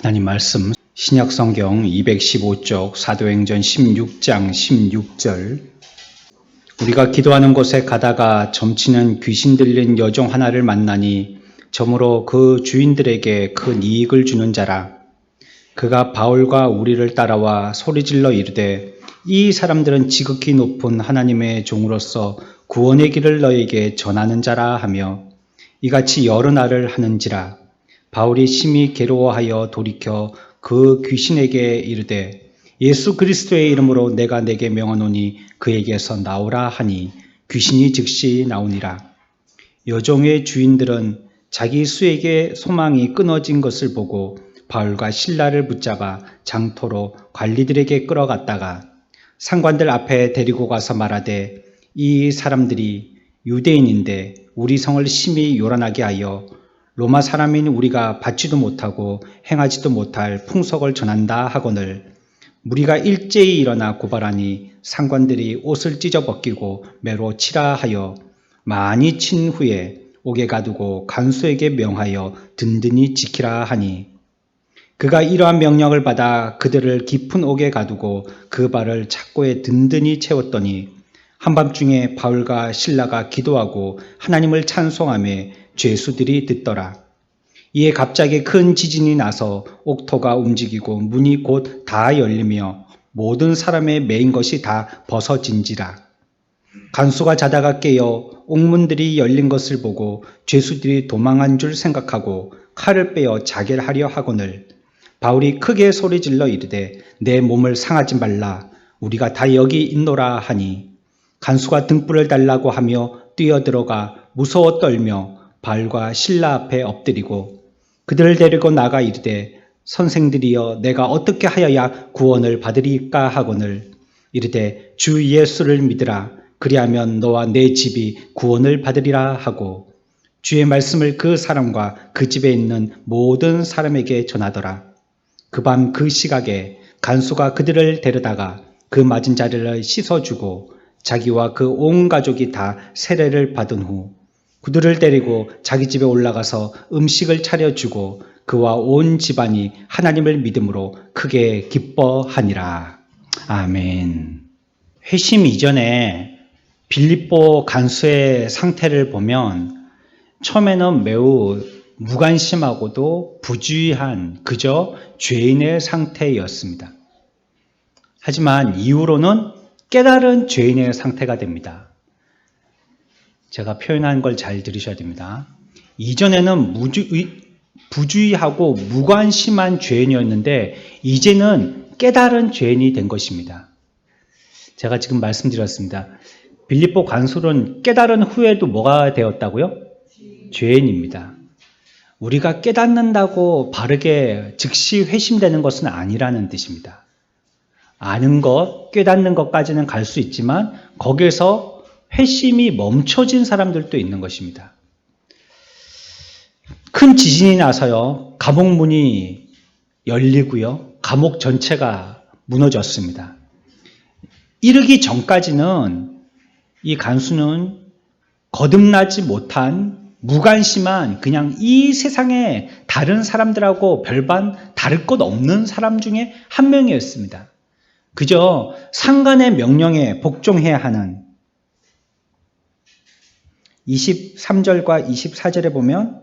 하나님 말씀 신약성경 215쪽 사도행전 16장 16절. 우리가 기도하는 곳에 가다가 점치는 귀신 들린 여종 하나를 만나니 저무로 그 주인들에게 큰 이익을 주는 자라. 그가 바울과 우리를 따라와 소리질러 이르되 이 사람들은 지극히 높은 하나님의 종으로서 구원의 길을 너에게 전하는 자라 하며 이같이 여러 날을 하는지라. 바울이 심히 괴로워하여 돌이켜 그 귀신에게 이르되 예수 그리스도의 이름으로 내가 내게 명하노니 그에게서 나오라 하니 귀신이 즉시 나오니라. 여종의 주인들은 자기 수에게 소망이 끊어진 것을 보고 바울과 실라를 붙잡아 장토로 관리들에게 끌어갔다가 상관들 앞에 데리고 가서 말하되 이 사람들이 유대인인데 우리 성을 심히 요란하게 하여 로마 사람인 우리가 받지도 못하고 행하지도 못할 풍속을 전한다 하거늘 무리가 일제히 일어나 고발하니 상관들이 옷을 찢어 벗기고 매로 치라 하여 많이 친 후에 옥에 가두고 간수에게 명하여 든든히 지키라 하니 그가 이러한 명령을 받아 그들을 깊은 옥에 가두고 그 발을 착고에 든든히 채웠더니 한밤중에 바울과 실라가 기도하고 하나님을 찬송하며 죄수들이 듣더라. 이에 갑자기 큰 지진이 나서 옥토가 움직이고 문이 곧 다 열리며 모든 사람의 매인 것이 다 벗어진지라. 간수가 자다가 깨어 옥문들이 열린 것을 보고 죄수들이 도망한 줄 생각하고 칼을 빼어 자결 하려 하거늘 바울이 크게 소리질러 이르되 내 몸을 상하지 말라. 우리가 다 여기 있노라 하니 간수가 등불을 달라고 하며 뛰어들어가 무서워 떨며 바울과 실라 앞에 엎드리고 그들을 데리고 나가 이르되 선생들이여 내가 어떻게 하여야 구원을 받으리까 하거늘 이르되 주 예수를 믿으라. 그리하면 너와 내 집이 구원을 받으리라 하고 주의 말씀을 그 사람과 그 집에 있는 모든 사람에게 전하더라. 그 밤 그 시각에 간수가 그들을 데려다가 그 맞은 자리를 씻어주고 자기와 그 온 가족이 다 세례를 받은 후 그들을 데리고 자기 집에 올라가서 음식을 차려주고 그와 온 집안이 하나님을 믿음으로 크게 기뻐하니라. 아멘. 회심 이전에 빌립보 간수의 상태를 보면 처음에는 매우 무관심하고도 부주의한 그저 죄인의 상태였습니다. 하지만 이후로는 깨달은 죄인의 상태가 됩니다. 제가 표현한 걸 잘 들으셔야 됩니다. 이전에는 부주의하고 무관심한 죄인이었는데 이제는 깨달은 죄인이 된 것입니다. 제가 지금 말씀드렸습니다. 빌립보 간수는 깨달은 후에도 뭐가 되었다고요? 죄인입니다. 우리가 깨닫는다고 바르게 즉시 회심되는 것은 아니라는 뜻입니다. 아는 것, 깨닫는 것까지는 갈 수 있지만 거기에서 회심이 멈춰진 사람들도 있는 것입니다. 큰 지진이 나서요. 감옥 문이 열리고요. 감옥 전체가 무너졌습니다. 이르기 전까지는 이 간수는 거듭나지 못한 무관심한 그냥 이 세상에 다른 사람들하고 별반 다를 것 없는 사람 중에 한 명이었습니다. 그저 상관의 명령에 복종해야 하는 23절과 24절에 보면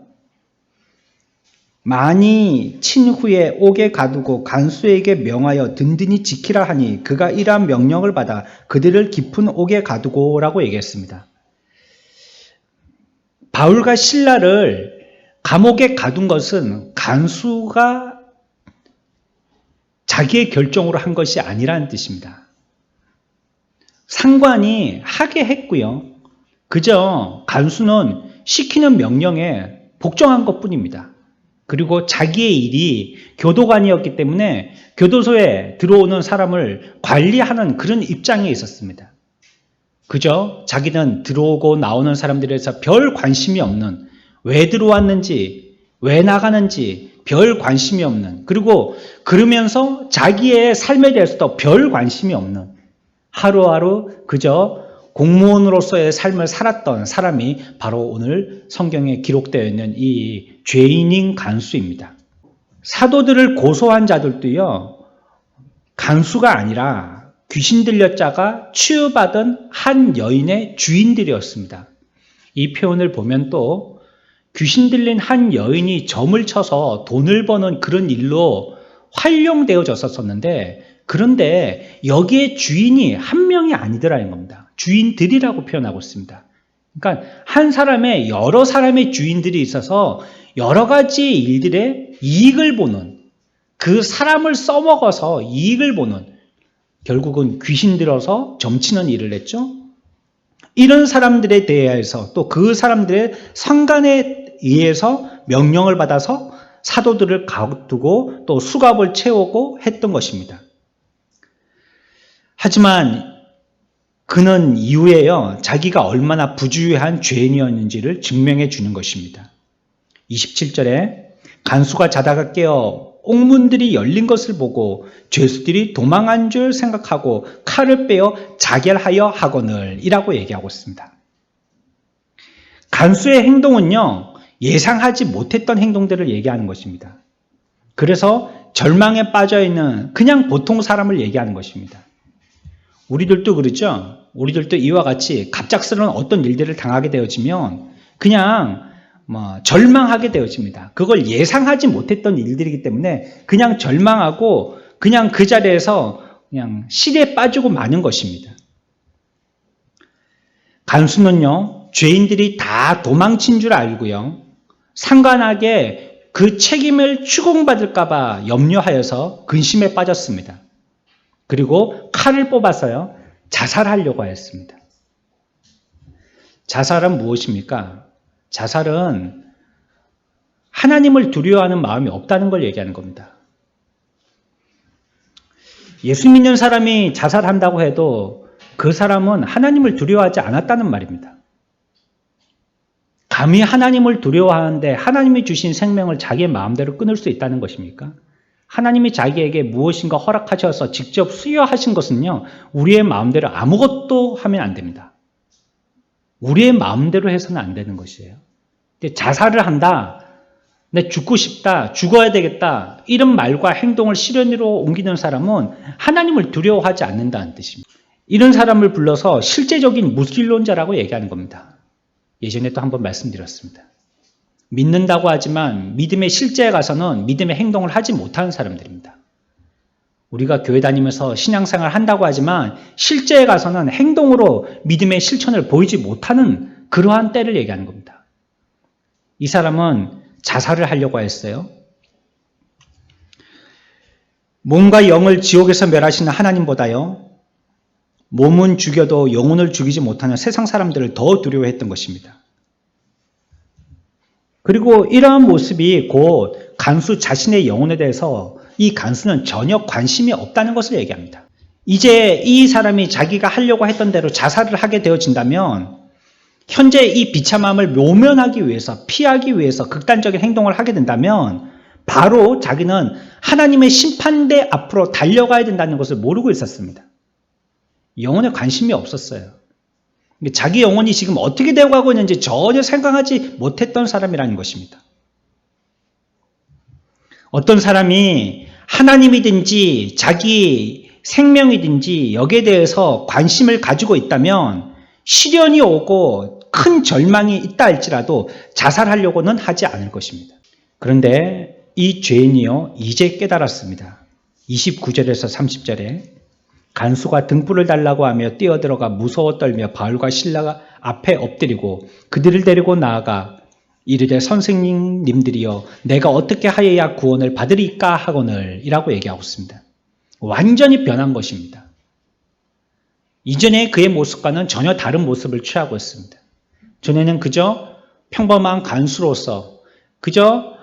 많이 친 후에 옥에 가두고 간수에게 명하여 든든히 지키라 하니 그가 이러한 명령을 받아 그들을 깊은 옥에 가두고 라고 얘기했습니다. 바울과 실라를 감옥에 가둔 것은 간수가 자기의 결정으로 한 것이 아니라는 뜻입니다. 상관이 하게 했고요. 그저 간수는 시키는 명령에 복종한 것뿐입니다. 그리고 자기의 일이 교도관이었기 때문에 교도소에 들어오는 사람을 관리하는 그런 입장에 있었습니다. 그저 자기는 들어오고 나오는 사람들에서 별 관심이 없는, 왜 들어왔는지 왜 나가는지 별 관심이 없는, 그리고 그러면서 자기의 삶에 대해서도 별 관심이 없는 하루하루 그저 공무원으로서의 삶을 살았던 사람이 바로 오늘 성경에 기록되어 있는 이 죄인인 간수입니다. 사도들을 고소한 자들도요, 간수가 아니라 귀신 들렸 자가 치유받은 한 여인의 주인들이었습니다. 이 표현을 보면 또 귀신 들린 한 여인이 점을 쳐서 돈을 버는 그런 일로 활용되어졌었는데, 그런데 여기에 주인이 한 명이 아니더라는 겁니다. 주인들이라고 표현하고 있습니다. 그러니까 한 사람의 여러 사람의 주인들이 있어서 여러 가지 일들의 이익을 보는, 그 사람을 써먹어서 이익을 보는, 결국은 귀신 들어서 점치는 일을 했죠. 이런 사람들에 대해서 또 그 사람들의 상관에 의해서 명령을 받아서 사도들을 가두고 또 수갑을 채우고 했던 것입니다. 하지만 그는 이후에요, 자기가 얼마나 부주의한 죄인이었는지를 증명해 주는 것입니다. 27절에 간수가 자다가 깨어 옥문들이 열린 것을 보고 죄수들이 도망한 줄 생각하고 칼을 빼어 자결하여 하거늘 이라고 얘기하고 있습니다. 간수의 행동은요, 예상하지 못했던 행동들을 얘기하는 것입니다. 그래서 절망에 빠져있는 그냥 보통 사람을 얘기하는 것입니다. 우리들도 그렇죠. 우리들도 이와 같이 갑작스러운 어떤 일들을 당하게 되어지면 그냥 절망하게 되어집니다. 그걸 예상하지 못했던 일들이기 때문에 그냥 절망하고 그냥 그 자리에서 그냥 실에 빠지고 마는 것입니다. 간수는요, 죄인들이 다 도망친 줄 알고요, 상관하게 그 책임을 추궁받을까봐 염려하여서 근심에 빠졌습니다. 그리고 칼을 뽑아서요, 자살하려고 하였습니다. 자살은 무엇입니까? 자살은 하나님을 두려워하는 마음이 없다는 걸 얘기하는 겁니다. 예수 믿는 사람이 자살한다고 해도 그 사람은 하나님을 두려워하지 않았다는 말입니다. 감히 하나님을 두려워하는데 하나님이 주신 생명을 자기의 마음대로 끊을 수 있다는 것입니까? 하나님이 자기에게 무엇인가 허락하셔서 직접 수여하신 것은요, 우리의 마음대로 아무것도 하면 안 됩니다. 우리의 마음대로 해서는 안 되는 것이에요. 자살을 한다, 내 죽고 싶다, 죽어야 되겠다, 이런 말과 행동을 실현으로 옮기는 사람은 하나님을 두려워하지 않는다는 뜻입니다. 이런 사람을 불러서 실제적인 무신론자라고 얘기하는 겁니다. 예전에 또 한번 말씀드렸습니다. 믿는다고 하지만 믿음의 실제에 가서는 믿음의 행동을 하지 못하는 사람들입니다. 우리가 교회 다니면서 신앙생활 한다고 하지만 실제에 가서는 행동으로 믿음의 실천을 보이지 못하는 그러한 때를 얘기하는 겁니다. 이 사람은 자살을 하려고 했어요. 몸과 영을 지옥에서 멸하시는 하나님보다요, 몸은 죽여도 영혼을 죽이지 못하는 세상 사람들을 더 두려워했던 것입니다. 그리고 이러한 모습이 곧 간수 자신의 영혼에 대해서 이 간수는 전혀 관심이 없다는 것을 얘기합니다. 이제 이 사람이 자기가 하려고 했던 대로 자살을 하게 되어진다면 현재 이 비참함을 모면하기 위해서, 피하기 위해서 극단적인 행동을 하게 된다면 바로 자기는 하나님의 심판대 앞으로 달려가야 된다는 것을 모르고 있었습니다. 영혼에 관심이 없었어요. 자기 영혼이 지금 어떻게 되어가고 있는지 전혀 생각하지 못했던 사람이라는 것입니다. 어떤 사람이 하나님이든지 자기 생명이든지 여기에 대해서 관심을 가지고 있다면 시련이 오고 큰 절망이 있다 할지라도 자살하려고는 하지 않을 것입니다. 그런데 이 죄인이요, 이제 깨달았습니다. 29절에서 30절에 간수가 등불을 달라고 하며 뛰어들어가 무서워 떨며 바울과 실라 앞에 엎드리고 그들을 데리고 나아가 이르되 선생님들이여 내가 어떻게 하여야 구원을 받으리까 하거늘 이라고 얘기하고 있습니다. 완전히 변한 것입니다. 이전의 그의 모습과는 전혀 다른 모습을 취하고 있습니다. 전에는 그저 평범한 간수로서, 그저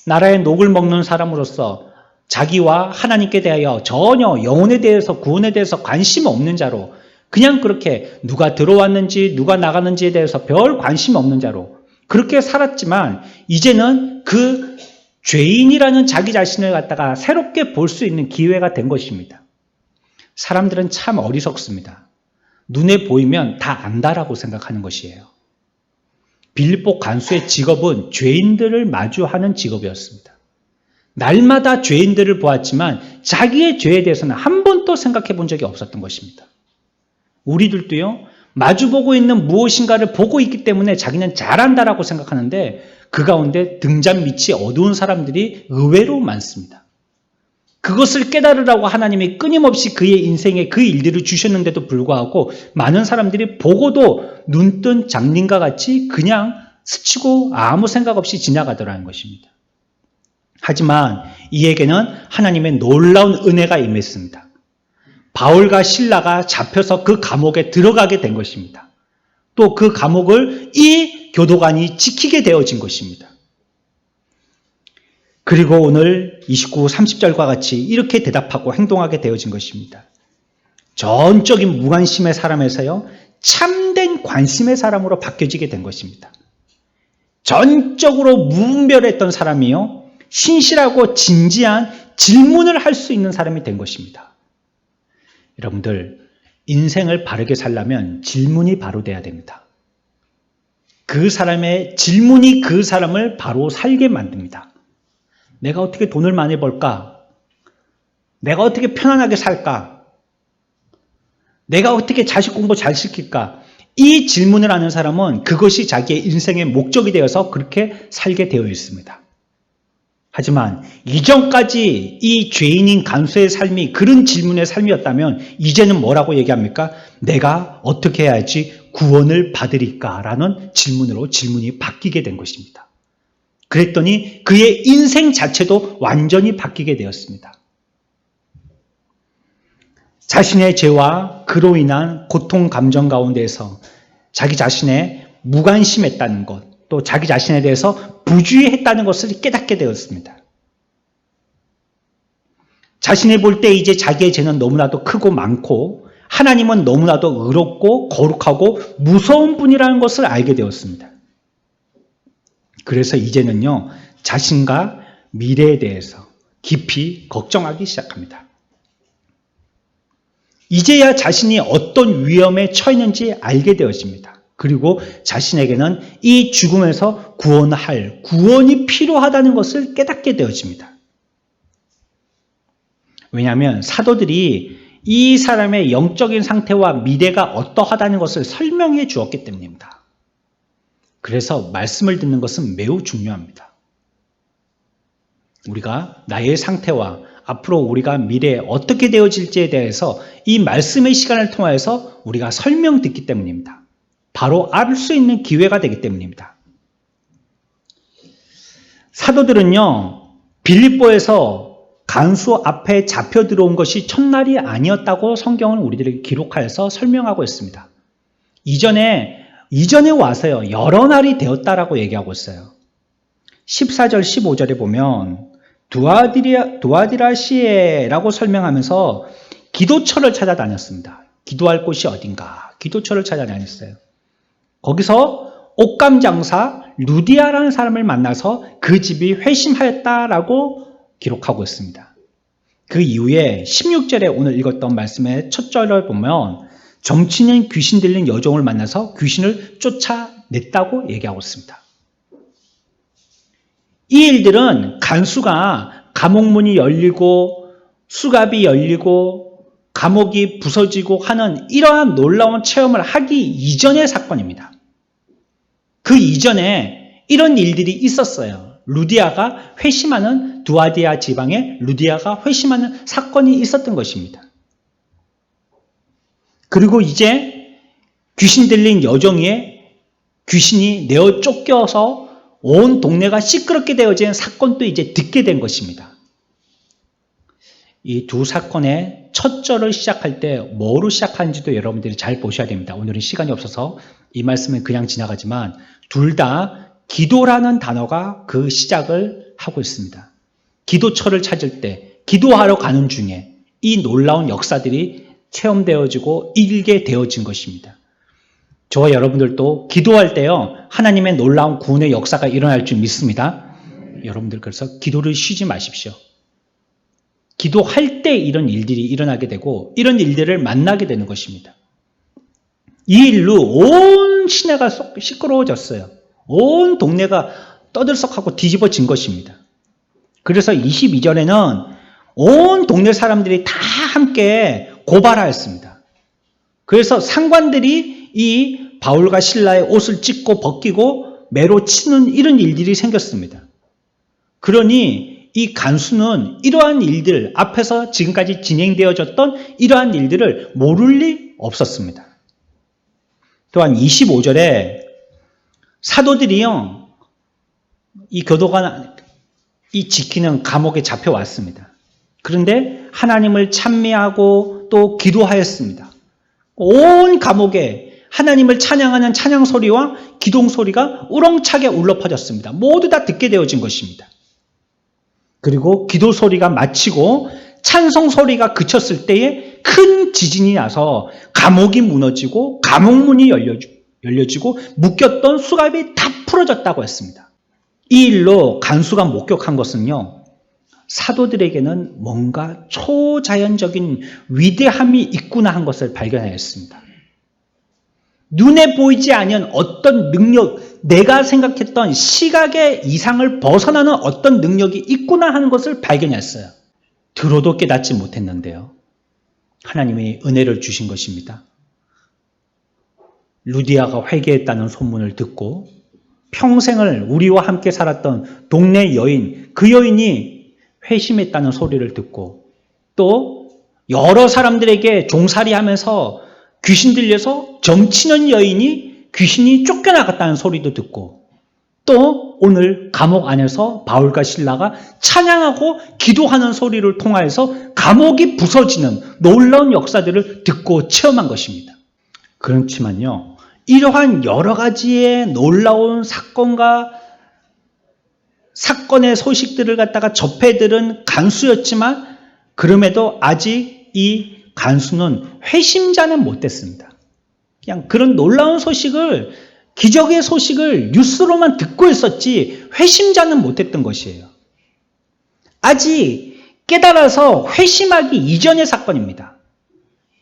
나라의 녹을 먹는 사람으로서 자기와 하나님께 대하여 전혀 영혼에 대해서, 구원에 대해서 관심 없는 자로, 그냥 그렇게 누가 들어왔는지 누가 나가는지에 대해서 별 관심 없는 자로 그렇게 살았지만 이제는 그 죄인이라는 자기 자신을 갖다가 새롭게 볼 수 있는 기회가 된 것입니다. 사람들은 참 어리석습니다. 눈에 보이면 다 안다라고 생각하는 것이에요. 빌립보 간수의 직업은 죄인들을 마주하는 직업이었습니다. 날마다 죄인들을 보았지만 자기의 죄에 대해서는 한 번도 생각해 본 적이 없었던 것입니다. 우리들도요, 마주보고 있는 무엇인가를 보고 있기 때문에 자기는 잘한다라고 생각하는데 그 가운데 등잔 밑이 어두운 사람들이 의외로 많습니다. 그것을 깨달으라고 하나님이 끊임없이 그의 인생에 그 일들을 주셨는데도 불구하고 많은 사람들이 보고도 눈뜬 장님과 같이 그냥 스치고 아무 생각 없이 지나가더라는 것입니다. 하지만 이에게는 하나님의 놀라운 은혜가 임했습니다. 바울과 실라가 잡혀서 그 감옥에 들어가게 된 것입니다. 또 그 감옥을 이 교도관이 지키게 되어진 것입니다. 그리고 오늘 29, 30절과 같이 이렇게 대답하고 행동하게 되어진 것입니다. 전적인 무관심의 사람에서요, 참된 관심의 사람으로 바뀌어지게 된 것입니다. 전적으로 무분별했던 사람이요, 신실하고 진지한 질문을 할 수 있는 사람이 된 것입니다. 여러분들, 인생을 바르게 살려면 질문이 바로 돼야 됩니다. 그 사람의 질문이 그 사람을 바로 살게 만듭니다. 내가 어떻게 돈을 많이 벌까? 내가 어떻게 편안하게 살까? 내가 어떻게 자식 공부 잘 시킬까? 이 질문을 하는 사람은 그것이 자기의 인생의 목적이 되어서 그렇게 살게 되어 있습니다. 하지만 이전까지 이 죄인인 간수의 삶이 그런 질문의 삶이었다면 이제는 뭐라고 얘기합니까? 내가 어떻게 해야지 구원을 받으리까? 라는 질문으로 질문이 바뀌게 된 것입니다. 그랬더니 그의 인생 자체도 완전히 바뀌게 되었습니다. 자신의 죄와 그로 인한 고통 감정 가운데에서 자기 자신의 무관심했다는 것, 또 자기 자신에 대해서 부주의했다는 것을 깨닫게 되었습니다. 자신이 볼 때 이제 자기의 죄는 너무나도 크고 많고 하나님은 너무나도 의롭고 거룩하고 무서운 분이라는 것을 알게 되었습니다. 그래서 이제는요, 자신과 미래에 대해서 깊이 걱정하기 시작합니다. 이제야 자신이 어떤 위험에 처했는지 알게 되었습니다. 그리고 자신에게는 이 죽음에서 구원이 필요하다는 것을 깨닫게 되어집니다. 왜냐하면 사도들이 이 사람의 영적인 상태와 미래가 어떠하다는 것을 설명해 주었기 때문입니다. 그래서 말씀을 듣는 것은 매우 중요합니다. 우리가 나의 상태와 앞으로 우리가 미래에 어떻게 되어질지에 대해서 이 말씀의 시간을 통해서 우리가 설명 듣기 때문입니다. 바로 알 수 있는 기회가 되기 때문입니다. 사도들은요, 빌립보에서 간수 앞에 잡혀 들어온 것이 첫날이 아니었다고 성경은 우리들에게 기록하여서 설명하고 있습니다. 이전에 와서요, 여러 날이 되었다라고 얘기하고 있어요. 14절, 15절에 보면 두아디라시에라고 설명하면서 기도처를 찾아다녔습니다. 기도할 곳이 어딘가? 기도처를 찾아다녔어요. 거기서 옷감 장사 루디아라는 사람을 만나서 그 집이 회심하였다라고 기록하고 있습니다. 그 이후에 16절에 오늘 읽었던 말씀의 첫 절을 보면 점치는 귀신 들린 여종을 만나서 귀신을 쫓아냈다고 얘기하고 있습니다. 이 일들은 간수가 감옥문이 열리고 수갑이 열리고 감옥이 부서지고 하는 이러한 놀라운 체험을 하기 이전의 사건입니다. 그 이전에 이런 일들이 있었어요. 루디아가 회심하는 두아디아 지방에 루디아가 회심하는 사건이 있었던 것입니다. 그리고 이제 귀신 들린 여종의 귀신이 내어 쫓겨서 온 동네가 시끄럽게 되어진 사건도 이제 듣게 된 것입니다. 이 두 사건의 첫 절을 시작할 때 뭐로 시작하는지도 여러분들이 잘 보셔야 됩니다. 오늘은 시간이 없어서 이 말씀은 그냥 지나가지만 둘 다 기도라는 단어가 그 시작을 하고 있습니다. 기도처를 찾을 때, 기도하러 가는 중에 이 놀라운 역사들이 체험되어지고 일게 되어진 것입니다. 저와 여러분들도 기도할 때요, 하나님의 놀라운 구원의 역사가 일어날 줄 믿습니다. 여러분들 그래서 기도를 쉬지 마십시오. 기도할 때 이런 일들이 일어나게 되고 이런 일들을 만나게 되는 것입니다. 이 일로 온 시내가 시끄러워졌어요. 온 동네가 떠들썩하고 뒤집어진 것입니다. 그래서 22절에는 온 동네 사람들이 다 함께 고발하였습니다. 그래서 상관들이 이 바울과 실라의 옷을 찢고 벗기고 매로 치는 이런 일들이 생겼습니다. 그러니 이 간수는 이러한 일들, 앞에서 지금까지 진행되어졌던 이러한 일들을 모를 리 없었습니다. 또한 25절에 사도들이요, 이 교도관 이 지키는 감옥에 잡혀왔습니다. 그런데 하나님을 찬미하고 또 기도하였습니다. 온 감옥에 하나님을 찬양하는 찬양 소리와 기동 소리가 우렁차게 울려 퍼졌습니다. 모두 다 듣게 되어진 것입니다. 그리고 기도 소리가 마치고 찬송 소리가 그쳤을 때에 큰 지진이 나서 감옥이 무너지고 감옥문이 열려지고 묶였던 수갑이 다 풀어졌다고 했습니다. 이 일로 간수가 목격한 것은요, 사도들에게는 뭔가 초자연적인 위대함이 있구나 한 것을 발견하였습니다. 눈에 보이지 않는 어떤 능력, 내가 생각했던 시각의 이상을 벗어나는 어떤 능력이 있구나 하는 것을 발견했어요. 들어도 깨닫지 못했는데요. 하나님이 은혜를 주신 것입니다. 루디아가 회개했다는 소문을 듣고 평생을 우리와 함께 살았던 동네 여인, 그 여인이 회심했다는 소리를 듣고 또 여러 사람들에게 종살이하면서 귀신 들려서 점치는 여인이 귀신이 쫓겨나갔다는 소리도 듣고 또 오늘 감옥 안에서 바울과 실라가 찬양하고 기도하는 소리를 통하여서 감옥이 부서지는 놀라운 역사들을 듣고 체험한 것입니다. 그렇지만요, 이러한 여러 가지의 놀라운 사건의 소식들을 갖다가 접해 들은 간수였지만 그럼에도 아직 이 간수는 회심자는 못 됐습니다. 그냥 그런 놀라운 소식을, 기적의 소식을 뉴스로만 듣고 있었지 회심자는 못했던 것이에요. 아직 깨달아서 회심하기 이전의 사건입니다.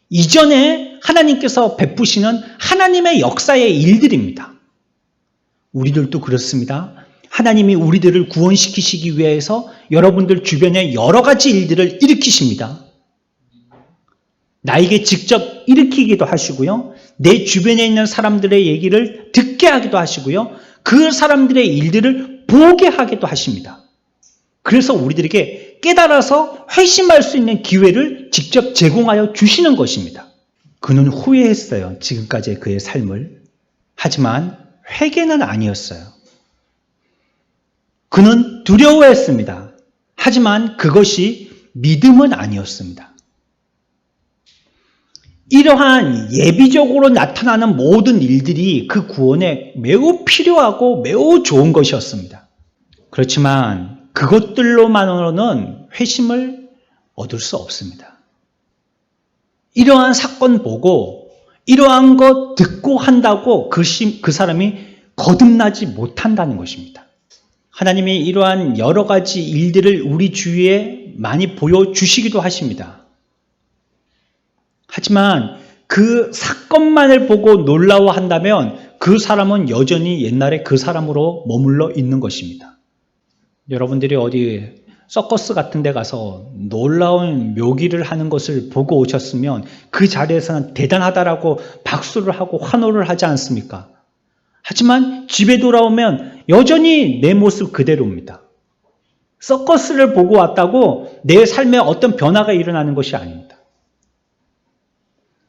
이전에 하나님께서 베푸시는 하나님의 역사의 일들입니다. 우리들도 그렇습니다. 하나님이 우리들을 구원시키시기 위해서 여러분들 주변에 여러 가지 일들을 일으키십니다. 나에게 직접 일으키기도 하시고요. 내 주변에 있는 사람들의 얘기를 듣게 하기도 하시고요. 그 사람들의 일들을 보게 하기도 하십니다. 그래서 우리들에게 깨달아서 회심할 수 있는 기회를 직접 제공하여 주시는 것입니다. 그는 후회했어요. 지금까지의 그의 삶을. 하지만 회개는 아니었어요. 그는 두려워했습니다. 하지만 그것이 믿음은 아니었습니다. 이러한 예비적으로 나타나는 모든 일들이 그 구원에 매우 필요하고 매우 좋은 것이었습니다. 그렇지만 그것들로만으로는 회심을 얻을 수 없습니다. 이러한 사건 보고 이러한 것 듣고 한다고 그 사람이 거듭나지 못한다는 것입니다. 하나님이 이러한 여러 가지 일들을 우리 주위에 많이 보여주시기도 하십니다. 하지만 그 사건만을 보고 놀라워한다면 그 사람은 여전히 옛날에 그 사람으로 머물러 있는 것입니다. 여러분들이 어디 서커스 같은 데 가서 놀라운 묘기를 하는 것을 보고 오셨으면 그 자리에서는 대단하다라고 박수를 하고 환호를 하지 않습니까? 하지만 집에 돌아오면 여전히 내 모습 그대로입니다. 서커스를 보고 왔다고 내 삶에 어떤 변화가 일어나는 것이 아닙니다.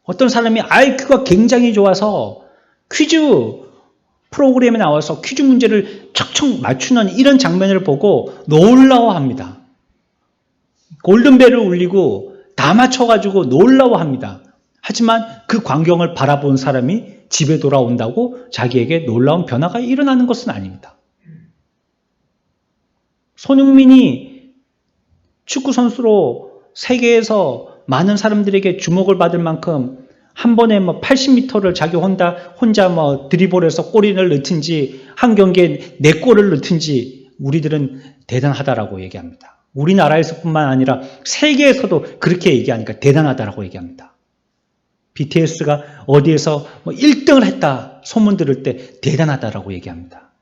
어떤 사람이 IQ가 굉장히 좋아서 퀴즈 프로그램에 나와서 퀴즈 문제를 척척 맞추는 이런 장면을 보고 놀라워합니다. 골든벨을 울리고 다 맞춰가지고 놀라워합니다. 하지만 그 광경을 바라본 사람이 집에 돌아온다고 자기에게 놀라운 변화가 일어나는 것은 아닙니다. 손흥민이 축구선수로 세계에서 많은 사람들에게 주목을 받을 만큼 한 번에 80m를 자기 혼자 드리블해서 골인을 넣든지 한 경기에 4골을 넣든지 우리들은 대단하다라고 얘기합니다. 우리나라에서뿐만 아니라 세계에서도 그렇게 얘기하니까 대단하다라고 얘기합니다. BTS가 어디에서 1등을 했다 소문 들을 때 대단하다라고 얘기합니다.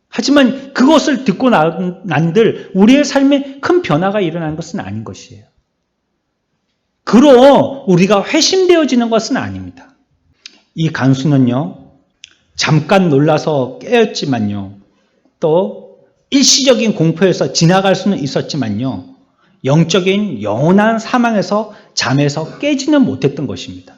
하지만 그것을 듣고 난들 우리의 삶에 큰 변화가 일어나는 것은 아닌 것이에요. 그로 우리가 회심되어지는 것은 아닙니다. 이 간수는요, 잠깐 놀라서 깨었지만요, 또 일시적인 공포에서 지나갈 수는 있었지만요, 영적인 영원한 사망에서 잠에서 깨지는 못했던 것입니다.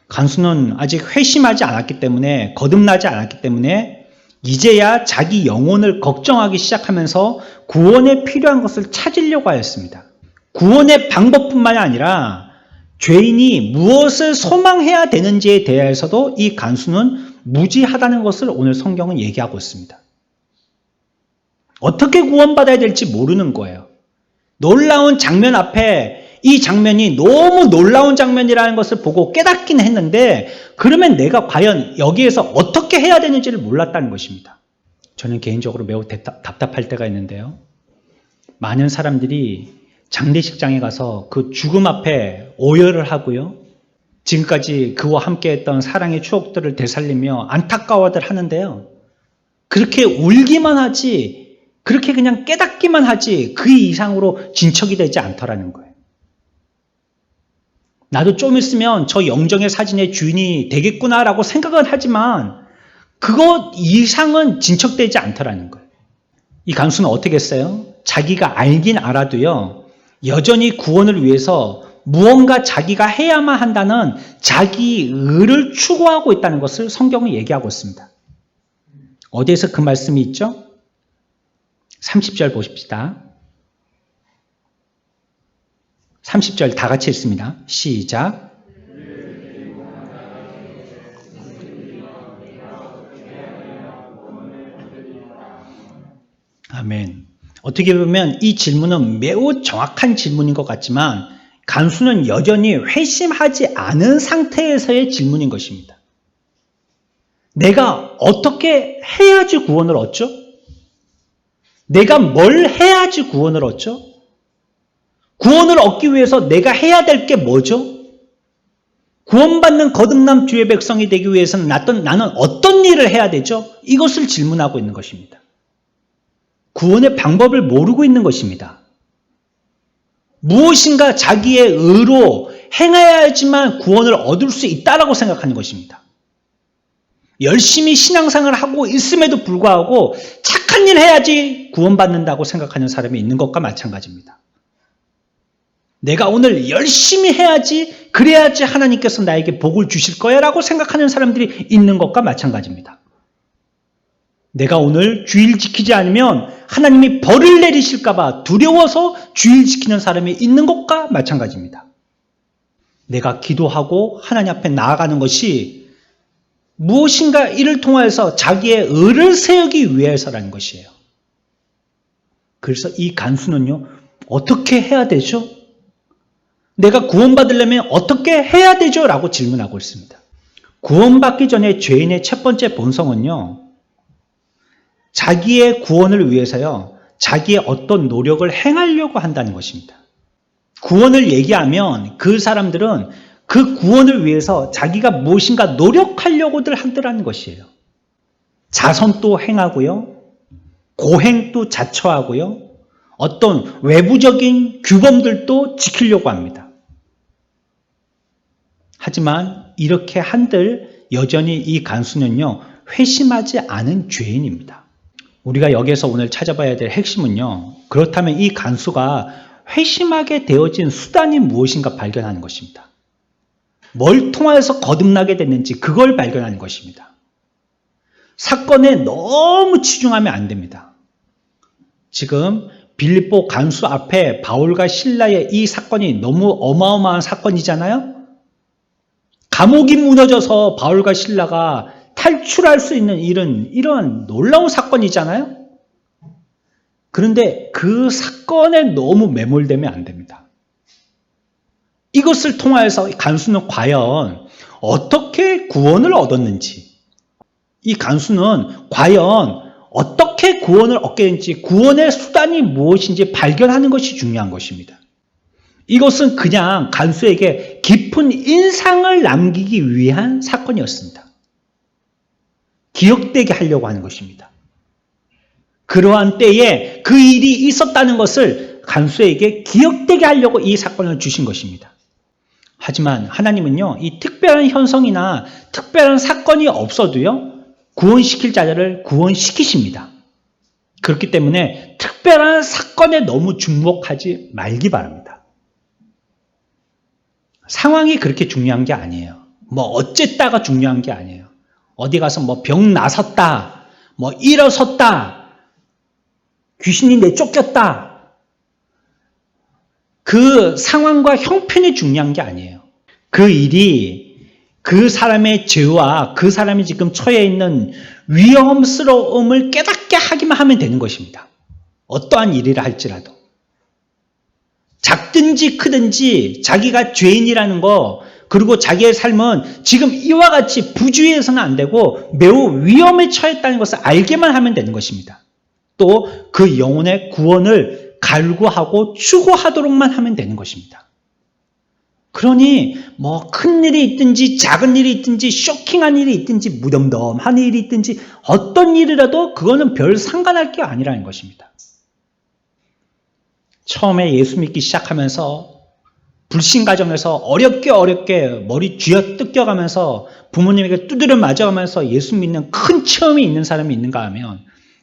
간수는 아직 회심하지 않았기 때문에, 거듭나지 않았기 때문에 이제야 자기 영혼을 걱정하기 시작하면서 구원에 필요한 것을 찾으려고 하였습니다. 구원의 방법뿐만 아니라 죄인이 무엇을 소망해야 되는지에 대해서도 이 간수는 무지하다는 것을 오늘 성경은 얘기하고 있습니다. 어떻게 구원받아야 될지 모르는 거예요. 놀라운 장면 앞에 이 장면이 너무 놀라운 장면이라는 것을 보고 깨닫긴 했는데 그러면 내가 과연 여기에서 어떻게 해야 되는지를 몰랐다는 것입니다. 저는 개인적으로 매우 답답할 때가 있는데요. 많은 사람들이 장례식장에 가서 그 죽음 앞에 오열을 하고요. 지금까지 그와 함께했던 사랑의 추억들을 되살리며 안타까워들 하는데요. 그렇게 울기만 하지, 그렇게 그냥 깨닫기만 하지 그 이상으로 진척이 되지 않더라는 거예요. 나도 좀 있으면 저 영정의 사진의 주인이 되겠구나라고 생각은 하지만 그것 이상은 진척되지 않더라는 거예요. 이 간수는 어떻게 했어요? 자기가 알긴 알아도요. 여전히 구원을 위해서 무언가 자기가 해야만 한다는 자기 의를 추구하고 있다는 것을 성경은 얘기하고 있습니다. 어디에서 그 말씀이 있죠? 30절 보십시다. 30절 다 같이 읽습니다. 시작. 아멘. 어떻게 보면 이 질문은 매우 정확한 질문인 것 같지만 간수는 여전히 회심하지 않은 상태에서의 질문인 것입니다. 내가 어떻게 해야지 구원을 얻죠? 내가 뭘 해야지 구원을 얻죠? 구원을 얻기 위해서 내가 해야 될 게 뭐죠? 구원받는 거듭남 주의 백성이 되기 위해서는 나는 어떤 일을 해야 되죠? 이것을 질문하고 있는 것입니다. 구원의 방법을 모르고 있는 것입니다. 무엇인가 자기의 의로 행해야지만 구원을 얻을 수 있다라고 생각하는 것입니다. 열심히 신앙생활을 하고 있음에도 불구하고 착한 일 해야지 구원받는다고 생각하는 사람이 있는 것과 마찬가지입니다. 내가 오늘 열심히 해야지, 그래야지 하나님께서 나에게 복을 주실 거야 라고 생각하는 사람들이 있는 것과 마찬가지입니다. 내가 오늘 주일 지키지 않으면 하나님이 벌을 내리실까 봐 두려워서 주일 지키는 사람이 있는 것과 마찬가지입니다. 내가 기도하고 하나님 앞에 나아가는 것이 무엇인가 이를 통해서 자기의 의를 세우기 위해서라는 것이에요. 그래서 이 간수는요, 어떻게 해야 되죠? 내가 구원받으려면 어떻게 해야 되죠? 라고 질문하고 있습니다. 구원받기 전에 죄인의 첫 번째 본성은요, 자기의 구원을 위해서요, 자기의 어떤 노력을 행하려고 한다는 것입니다. 구원을 얘기하면 그 사람들은 그 구원을 위해서 자기가 무엇인가 노력하려고들 하더라는 것이에요. 자선도 행하고요, 고행도 자처하고요, 어떤 외부적인 규범들도 지키려고 합니다. 하지만 이렇게 한들 여전히 이 간수는요, 회심하지 않은 죄인입니다. 우리가 여기에서 오늘 찾아봐야 될 핵심은요, 그렇다면 이 간수가 회심하게 되어진 수단이 무엇인가 발견하는 것입니다. 뭘 통하여서 거듭나게 됐는지 그걸 발견하는 것입니다. 사건에 너무 치중하면 안 됩니다. 지금 빌립보 간수 앞에 바울과 실라의 이 사건이 너무 어마어마한 사건이잖아요. 감옥이 무너져서 바울과 실라가 탈출할 수 있는 이런 놀라운 사건이잖아요. 그런데 그 사건에 너무 매몰되면 안 됩니다. 이것을 통하여서 간수는 과연 어떻게 구원을 얻었는지, 이 간수는 과연 어떻게 구원을 얻게 된지, 구원의 수단이 무엇인지 발견하는 것이 중요한 것입니다. 이것은 그냥 간수에게 깊은 인상을 남기기 위한 사건이었습니다. 기억되게 하려고 하는 것입니다. 그러한 때에 그 일이 있었다는 것을 간수에게 기억되게 하려고 이 사건을 주신 것입니다. 하지만 하나님은요, 이 특별한 현상이나 특별한 사건이 없어도요, 구원시킬 자들을 구원시키십니다. 그렇기 때문에 특별한 사건에 너무 주목하지 말기 바랍니다. 상황이 그렇게 중요한 게 아니에요. 뭐 어쨌다가 중요한 게 아니에요. 어디 가서 뭐 병 나섰다, 뭐 일어섰다, 귀신이 내쫓겼다. 그 상황과 형편이 중요한 게 아니에요. 그 일이 그 사람의 죄와 그 사람이 지금 처해 있는 위험스러움을 깨닫게 하기만 하면 되는 것입니다. 어떠한 일이라 할지라도. 작든지 크든지 자기가 죄인이라는 거, 그리고 자기의 삶은 지금 이와 같이 부주의해서는 안 되고 매우 위험에 처했다는 것을 알게만 하면 되는 것입니다. 또 그 영혼의 구원을 갈구하고 추구하도록만 하면 되는 것입니다. 그러니 뭐 큰 일이 있든지 작은 일이 있든지 쇼킹한 일이 있든지 무덤덤한 일이 있든지 어떤 일이라도 그거는 별 상관할 게 아니라는 것입니다. 처음에 예수 믿기 시작하면서 불신 가정에서 어렵게 머리 쥐어 뜯겨가면서 부모님에게 두드려 맞아가면서 예수 믿는 큰 체험이 있는 사람이 있는가 하면,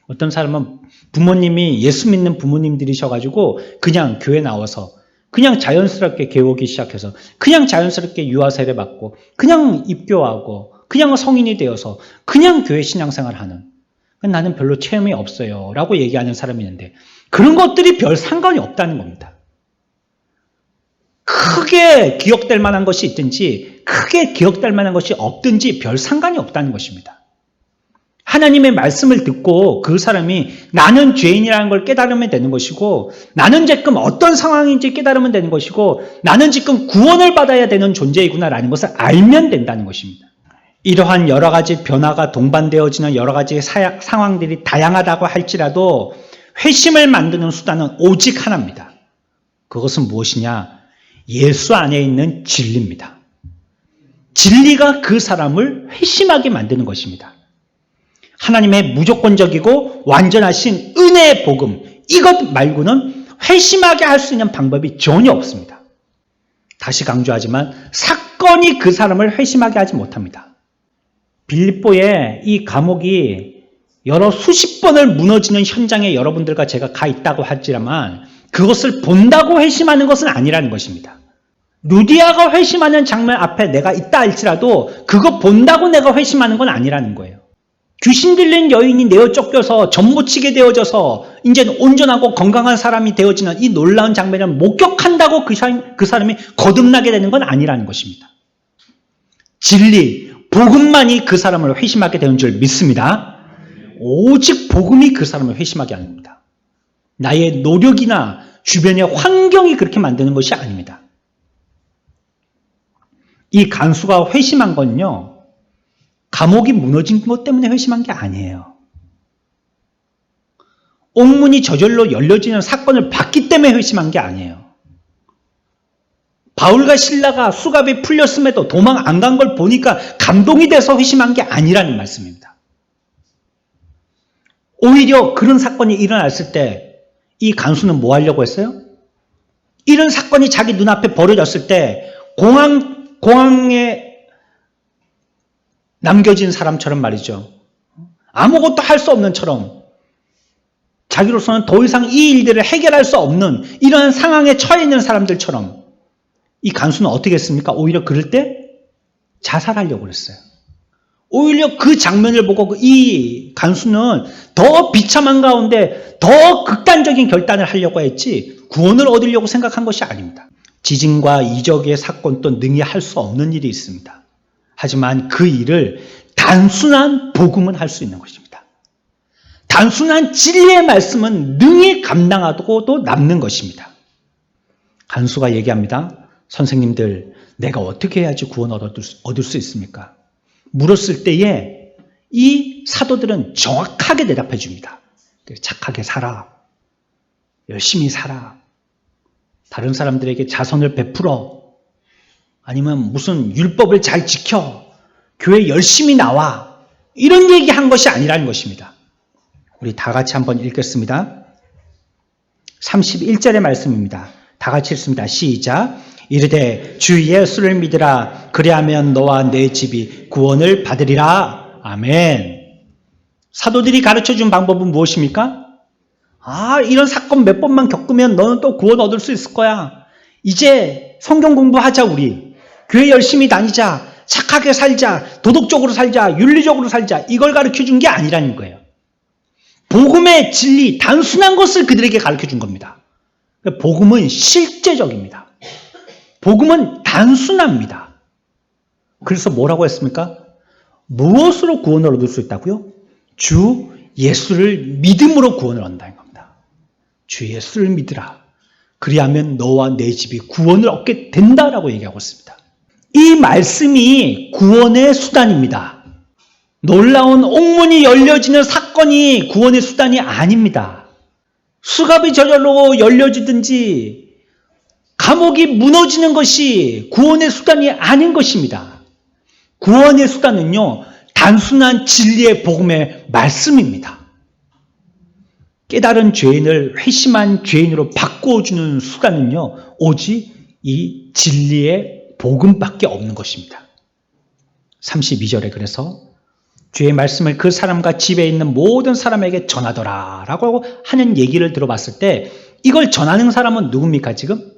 어떤 사람은 부모님이 예수 믿는 부모님들이셔가지고 그냥 교회 나와서 그냥 자연스럽게 개오기 시작해서 그냥 자연스럽게 유아 세례 받고 그냥 입교하고 그냥 성인이 되어서 그냥 교회 신앙생활하는, 나는 별로 체험이 없어요 라고 얘기하는 사람이 있는데, 그런 것들이 별 상관이 없다는 겁니다. 크게 기억될 만한 것이 있든지 크게 기억될 만한 것이 없든지 별 상관이 없다는 것입니다. 하나님의 말씀을 듣고 그 사람이 나는 죄인이라는 걸 깨달으면 되는 것이고, 나는 지금 어떤 상황인지 깨달으면 되는 것이고, 나는 지금 구원을 받아야 되는 존재이구나라는 것을 알면 된다는 것입니다. 이러한 여러 가지 변화가 동반되어지는 여러 가지 상황들이 다양하다고 할지라도 회심을 만드는 수단은 오직 하나입니다. 그것은 무엇이냐? 예수 안에 있는 진리입니다. 진리가 그 사람을 회심하게 만드는 것입니다. 하나님의 무조건적이고 완전하신 은혜의 복음, 이것 말고는 회심하게 할 수 있는 방법이 전혀 없습니다. 다시 강조하지만 사건이 그 사람을 회심하게 하지 못합니다. 빌립보의 이 감옥이 여러 수십 번을 무너지는 현장에 여러분들과 제가 가 있다고 하지만 그것을 본다고 회심하는 것은 아니라는 것입니다. 루디아가 회심하는 장면 앞에 내가 있다 할지라도 그거 본다고 내가 회심하는 건 아니라는 거예요. 귀신 들린 여인이 내어 쫓겨서 전무치게 되어져서 이제는 온전하고 건강한 사람이 되어지는 이 놀라운 장면을 목격한다고 그 사람이 거듭나게 되는 건 아니라는 것입니다. 진리, 복음만이 그 사람을 회심하게 되는 줄 믿습니다. 오직 복음이 그 사람을 회심하게 합니다. 나의 노력이나 주변의 환경이 그렇게 만드는 것이 아닙니다. 이 간수가 회심한 건요, 감옥이 무너진 것 때문에 회심한 게 아니에요. 옥문이 저절로 열려지는 사건을 봤기 때문에 회심한 게 아니에요. 바울과 실라가 수갑이 풀렸음에도 도망 안 간 걸 보니까 감동이 돼서 회심한 게 아니라는 말씀입니다. 오히려 그런 사건이 일어났을 때 이 간수는 뭐 하려고 했어요? 이런 사건이 자기 눈앞에 벌어졌을 때 공항에 남겨진 사람처럼 말이죠. 아무것도 할 수 없는 처럼, 자기로서는 더 이상 이 일들을 해결할 수 없는 이러한 상황에 처해 있는 사람들처럼 이 간수는 어떻게 했습니까? 오히려 그럴 때 자살하려고 그랬어요. 오히려 그 장면을 보고 이 간수는 더 비참한 가운데 더 극단적인 결단을 하려고 했지 구원을 얻으려고 생각한 것이 아닙니다. 지진과 이적의 사건도 능히 할 수 없는 일이 있습니다. 하지만 그 일을 단순한 복음은 할 수 있는 것입니다. 단순한 진리의 말씀은 능히 감당하고도 남는 것입니다. 간수가 얘기합니다. 선생님들, 내가 어떻게 해야지 구원 얻을 수 있습니까? 물었을 때에 이 사도들은 정확하게 대답해 줍니다. 착하게 살아. 열심히 살아. 다른 사람들에게 자선을 베풀어. 아니면 무슨 율법을 잘 지켜. 교회 열심히 나와. 이런 얘기한 것이 아니라는 것입니다. 우리 다 같이 한번 읽겠습니다. 31절의 말씀입니다. 다 같이 읽습니다. 시작. 이르되 주 예수를 믿으라. 그리하면 너와 내 집이 구원을 받으리라. 아멘. 사도들이 가르쳐준 방법은 무엇입니까? 이런 사건 몇 번만 겪으면 너는 또 구원 얻을 수 있을 거야. 이제 성경 공부하자 우리. 교회 열심히 다니자. 착하게 살자. 도덕적으로 살자. 윤리적으로 살자. 이걸 가르쳐준 게 아니라는 거예요. 복음의 진리, 단순한 것을 그들에게 가르쳐준 겁니다. 복음은 실제적입니다. 복음은 단순합니다. 그래서 뭐라고 했습니까? 무엇으로 구원을 얻을 수 있다고요? 주 예수를 믿음으로 구원을 얻는다는 겁니다. 주 예수를 믿으라. 그리하면 너와 내 집이 구원을 얻게 된다라고 얘기하고 있습니다. 이 말씀이 구원의 수단입니다. 놀라운 옥문이 열려지는 사건이 구원의 수단이 아닙니다. 수갑이 저절로 열려지든지 감옥이 무너지는 것이 구원의 수단이 아닌 것입니다. 구원의 수단은요, 단순한 진리의 복음의 말씀입니다. 깨달은 죄인을 회심한 죄인으로 바꿔주는 수단은요, 오직 이 진리의 복음밖에 없는 것입니다. 32절에 그래서 주의 말씀을 그 사람과 집에 있는 모든 사람에게 전하더라 라고 하는 얘기를 들어봤을 때 이걸 전하는 사람은 누굽니까 지금?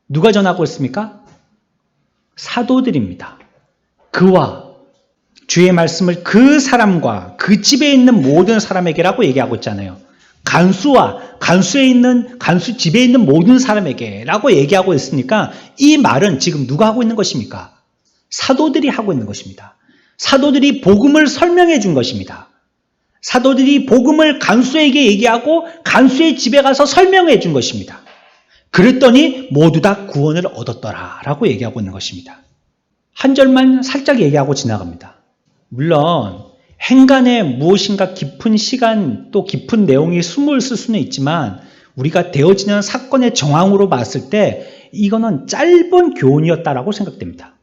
누가 전하고 있습니까? 사도들입니다. 그와 주의 말씀을 그 사람과 그 집에 있는 모든 사람에게라고 얘기하고 있잖아요. 간수 집에 있는 모든 사람에게라고 얘기하고 있으니까 이 말은 지금 누가 하고 있는 것입니까? 사도들이 하고 있는 것입니다. 사도들이 복음을 설명해 준 것입니다. 사도들이 복음을 간수에게 얘기하고 간수의 집에 가서 설명해 준 것입니다. 그랬더니 모두 다 구원을 얻었더라 라고 얘기하고 있는 것입니다. 한 절만 살짝 얘기하고 지나갑니다. 물론 행간에 무엇인가 깊은 시간 또 깊은 내용이 숨어 있을 수는 있지만 우리가 되어지는 사건의 정황으로 봤을 때 이거는 짧은 교훈이었다라고 생각됩니다.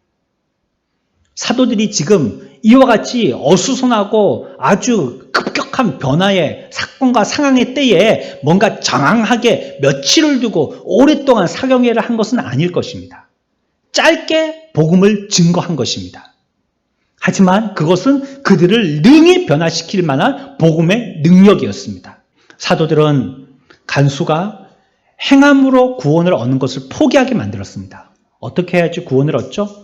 사도들이 지금 이와 같이 어수선하고 아주 급격한 변화의 사건과 상황의 때에 뭔가 장황하게 며칠을 두고 오랫동안 사경회를 한 것은 아닐 것입니다. 짧게 복음을 증거한 것입니다. 하지만 그것은 그들을 능히 변화시킬 만한 복음의 능력이었습니다. 사도들은 간수가 행함으로 구원을 얻는 것을 포기하게 만들었습니다. 어떻게 해야지 구원을 얻죠?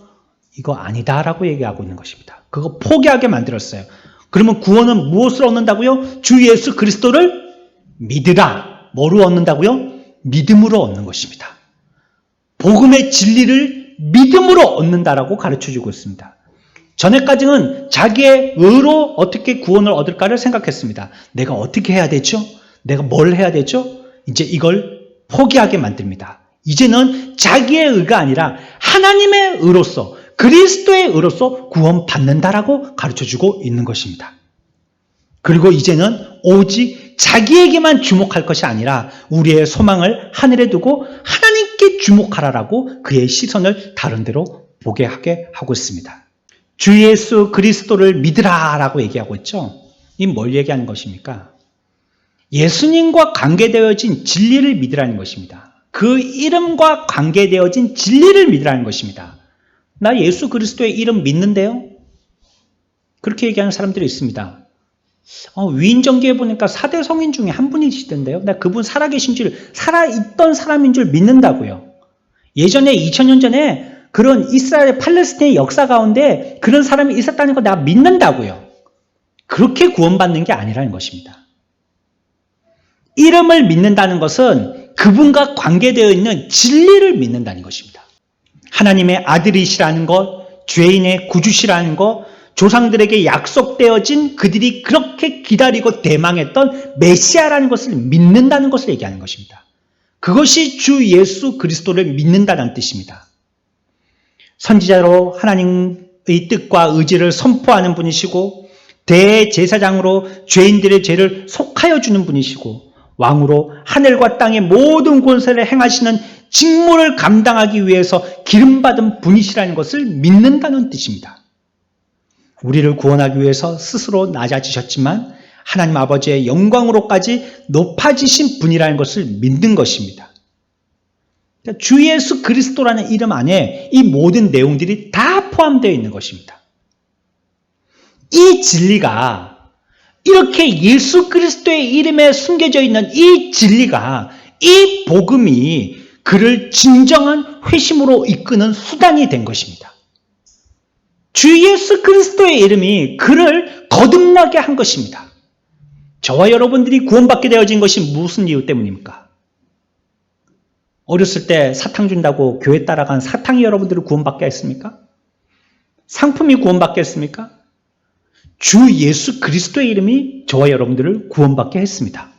이거 아니다라고 얘기하고 있는 것입니다. 그거 포기하게 만들었어요. 그러면 구원은 무엇을 얻는다고요? 주 예수 그리스도를 믿으라. 뭐로 얻는다고요? 믿음으로 얻는 것입니다. 복음의 진리를 믿음으로 얻는다라고 가르쳐주고 있습니다. 전에까지는 자기의 의로 어떻게 구원을 얻을까를 생각했습니다. 내가 어떻게 해야 되죠? 내가 뭘 해야 되죠? 이제 이걸 포기하게 만듭니다. 이제는 자기의 의가 아니라 하나님의 의로서 그리스도의 의로서 구원받는다라고 가르쳐주고 있는 것입니다. 그리고 이제는 오직 자기에게만 주목할 것이 아니라 우리의 소망을 하늘에 두고 하나님께 주목하라라고 그의 시선을 다른 데로 보게 하게 하고 있습니다. 주 예수 그리스도를 믿으라라고 얘기하고 있죠. 이 뭘 얘기하는 것입니까? 예수님과 관계되어진 진리를 믿으라는 것입니다. 그 이름과 관계되어진 진리를 믿으라는 것입니다. 나 예수 그리스도의 이름 믿는데요? 그렇게 얘기하는 사람들이 있습니다. 위인전기에 보니까 4대 성인 중에 한 분이시던데요. 나 그분 살아있던 사람인 줄 믿는다고요. 예전에 2000년 전에 그런 이스라엘 팔레스타인의 역사 가운데 그런 사람이 있었다는 거 내가 믿는다고요. 그렇게 구원받는 게 아니라는 것입니다. 이름을 믿는다는 것은 그분과 관계되어 있는 진리를 믿는다는 것입니다. 하나님의 아들이시라는 것, 죄인의 구주시라는 것, 조상들에게 약속되어진 그들이 그렇게 기다리고 대망했던 메시아라는 것을 믿는다는 것을 얘기하는 것입니다. 그것이 주 예수 그리스도를 믿는다는 뜻입니다. 선지자로 하나님의 뜻과 의지를 선포하는 분이시고 대제사장으로 죄인들의 죄를 속하여 주는 분이시고 왕으로 하늘과 땅의 모든 권세를 행하시는 직무를 감당하기 위해서 기름받은 분이시라는 것을 믿는다는 뜻입니다. 우리를 구원하기 위해서 스스로 낮아지셨지만 하나님 아버지의 영광으로까지 높아지신 분이라는 것을 믿는 것입니다. 그러니까 주 예수 그리스도라는 이름 안에 이 모든 내용들이 다 포함되어 있는 것입니다. 이 진리가 이렇게 예수 그리스도의 이름에 숨겨져 있는 이 진리가, 이 복음이 그를 진정한 회심으로 이끄는 수단이 된 것입니다. 주 예수 그리스도의 이름이 그를 거듭나게 한 것입니다. 저와 여러분들이 구원받게 되어진 것이 무슨 이유 때문입니까? 어렸을 때 사탕 준다고 교회 따라간 사탕이 여러분들을 구원받게 했습니까? 상품이 구원받게 했습니까? 주 예수 그리스도의 이름이 저와 여러분들을 구원받게 했습니다.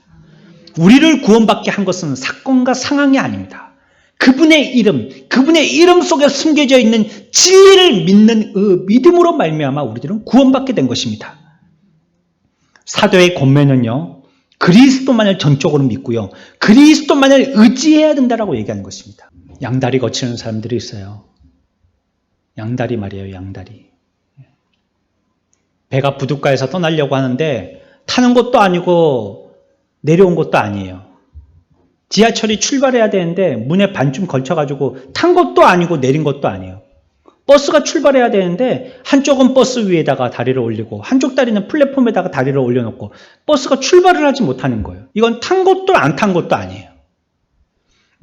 우리를 구원받게 한 것은 사건과 상황이 아닙니다. 그분의 이름 속에 숨겨져 있는 진리를 믿는 그 믿음으로 말미암아 우리들은 구원받게 된 것입니다. 사도의 권면은요, 그리스도만을 전적으로 믿고요, 그리스도만을 의지해야 된다라고 얘기하는 것입니다. 양다리 거치는 사람들이 있어요. 양다리 말이에요, 양다리. 배가 부둣가에서 떠나려고 하는데 타는 것도 아니고 내려온 것도 아니에요. 지하철이 출발해야 되는데 문에 반쯤 걸쳐가지고 탄 것도 아니고 내린 것도 아니에요. 버스가 출발해야 되는데 한쪽은 버스 위에다가 다리를 올리고 한쪽 다리는 플랫폼에다가 다리를 올려놓고 버스가 출발을 하지 못하는 거예요. 이건 탄 것도 안 탄 것도 아니에요.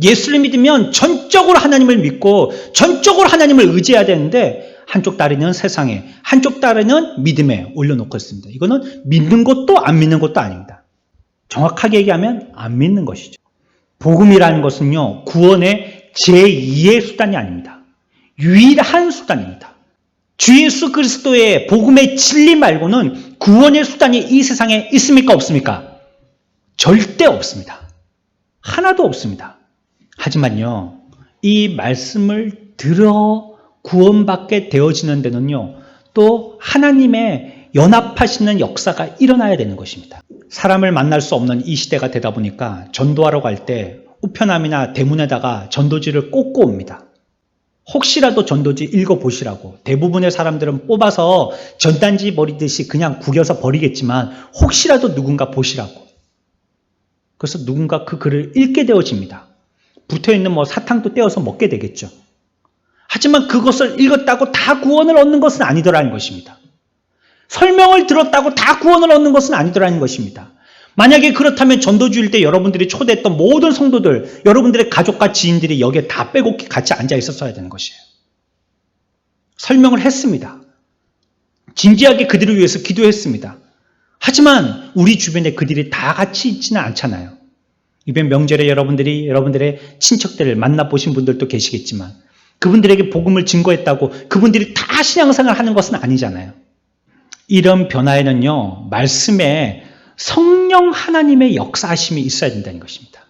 예수를 믿으면 전적으로 하나님을 믿고 전적으로 하나님을 의지해야 되는데 한쪽 다리는 세상에, 한쪽 다리는 믿음에 올려놓고 있습니다. 이거는 믿는 것도 안 믿는 것도 아닙니다. 정확하게 얘기하면 안 믿는 것이죠. 복음이라는 것은요, 구원의 제2의 수단이 아닙니다. 유일한 수단입니다. 주 예수 그리스도의 복음의 진리 말고는 구원의 수단이 이 세상에 있습니까? 없습니까? 절대 없습니다. 하나도 없습니다. 하지만요, 이 말씀을 들어 구원받게 되어지는 데는요, 또 하나님의 연합하시는 역사가 일어나야 되는 것입니다. 사람을 만날 수 없는 이 시대가 되다 보니까 전도하러 갈 때 우편함이나 대문에다가 전도지를 꽂고 옵니다. 혹시라도 전도지 읽어보시라고. 대부분의 사람들은 뽑아서 전단지 버리듯이 그냥 구겨서 버리겠지만 혹시라도 누군가 보시라고. 그래서 누군가 그 글을 읽게 되어집니다. 붙어있는 사탕도 떼어서 먹게 되겠죠. 하지만 그것을 읽었다고 다 구원을 얻는 것은 아니더라는 것입니다. 설명을 들었다고 다 구원을 얻는 것은 아니더라는 것입니다. 만약에 그렇다면 전도주일 때 여러분들이 초대했던 모든 성도들, 여러분들의 가족과 지인들이 여기에 다 빼곡히 같이 앉아 있었어야 되는 것이에요. 설명을 했습니다. 진지하게 그들을 위해서 기도했습니다. 하지만 우리 주변에 그들이 다 같이 있지는 않잖아요. 이번 명절에 여러분들의 친척들을 만나보신 분들도 계시겠지만 그분들에게 복음을 증거했다고 그분들이 다 신앙생활을 하는 것은 아니잖아요. 이런 변화에는요, 말씀에 성령 하나님의 역사하심이 있어야 된다는 것입니다.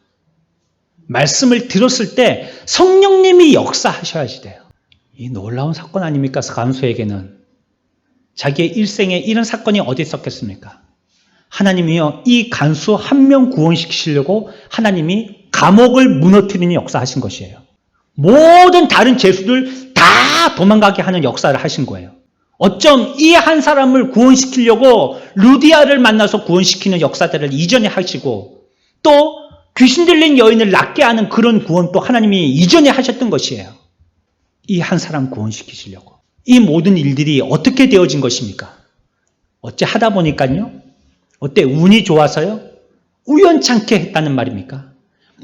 말씀을 들었을 때 성령님이 역사하셔야지 돼요. 이 놀라운 사건 아닙니까? 간수에게는. 자기의 일생에 이런 사건이 어디 있었겠습니까? 하나님이요, 이 간수 한 명 구원시키시려고 하나님이 감옥을 무너뜨리는 역사하신 것이에요. 모든 다른 죄수들 다 도망가게 하는 역사를 하신 거예요. 어쩜 이 한 사람을 구원시키려고 루디아를 만나서 구원시키는 역사들을 이전에 하시고 또 귀신 들린 여인을 낫게 하는 그런 구원도 하나님이 이전에 하셨던 것이에요. 이 한 사람 구원시키시려고. 이 모든 일들이 어떻게 되어진 것입니까? 어째 하다 보니까요? 어때 운이 좋아서요? 우연찮게 했다는 말입니까?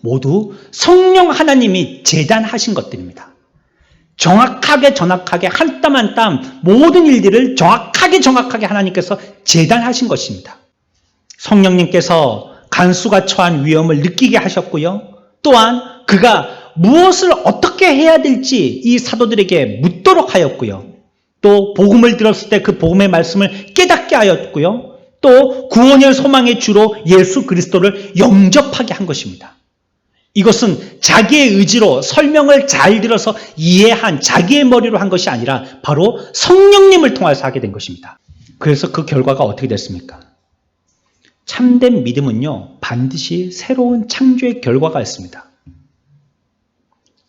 모두 성령 하나님이 재단하신 것들입니다. 정확하게 한 땀 한 땀 모든 일들을 정확하게 하나님께서 재단하신 것입니다. 성령님께서 간수가 처한 위험을 느끼게 하셨고요. 또한 그가 무엇을 어떻게 해야 될지 이 사도들에게 묻도록 하였고요. 또 복음을 들었을 때 그 복음의 말씀을 깨닫게 하였고요. 또 구원의 소망의 주로 예수 그리스도를 영접하게 한 것입니다. 이것은 자기의 의지로 설명을 잘 들어서 이해한 자기의 머리로 한 것이 아니라 바로 성령님을 통해서 하게 된 것입니다. 그래서 그 결과가 어떻게 됐습니까? 참된 믿음은요, 반드시 새로운 창조의 결과가 있습니다.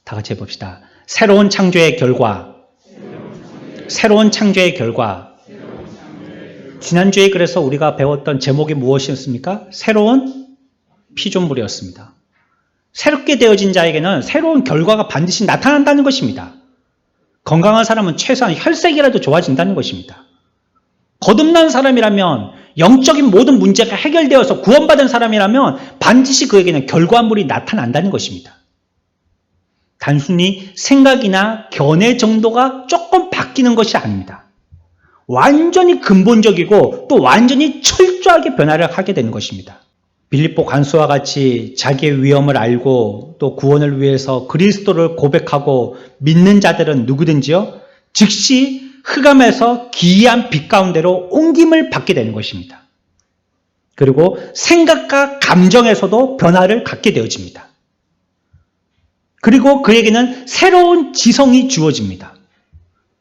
다 같이 해봅시다. 새로운 창조의 결과. 새로운 창조의 결과. 지난주에 그래서 우리가 배웠던 제목이 무엇이었습니까? 새로운 피조물이었습니다. 새롭게 되어진 자에게는 새로운 결과가 반드시 나타난다는 것입니다. 건강한 사람은 최소한 혈색이라도 좋아진다는 것입니다. 거듭난 사람이라면 영적인 모든 문제가 해결되어서 구원받은 사람이라면 반드시 그에게는 결과물이 나타난다는 것입니다. 단순히 생각이나 견해 정도가 조금 바뀌는 것이 아닙니다. 완전히 근본적이고 또 완전히 철저하게 변화를 하게 되는 것입니다. 빌립보 간수와 같이 자기의 위험을 알고 또 구원을 위해서 그리스도를 고백하고 믿는 자들은 누구든지요, 즉시 흑암에서 기이한 빛 가운데로 옮김을 받게 되는 것입니다. 그리고 생각과 감정에서도 변화를 갖게 되어집니다. 그리고 그에게는 새로운 지성이 주어집니다.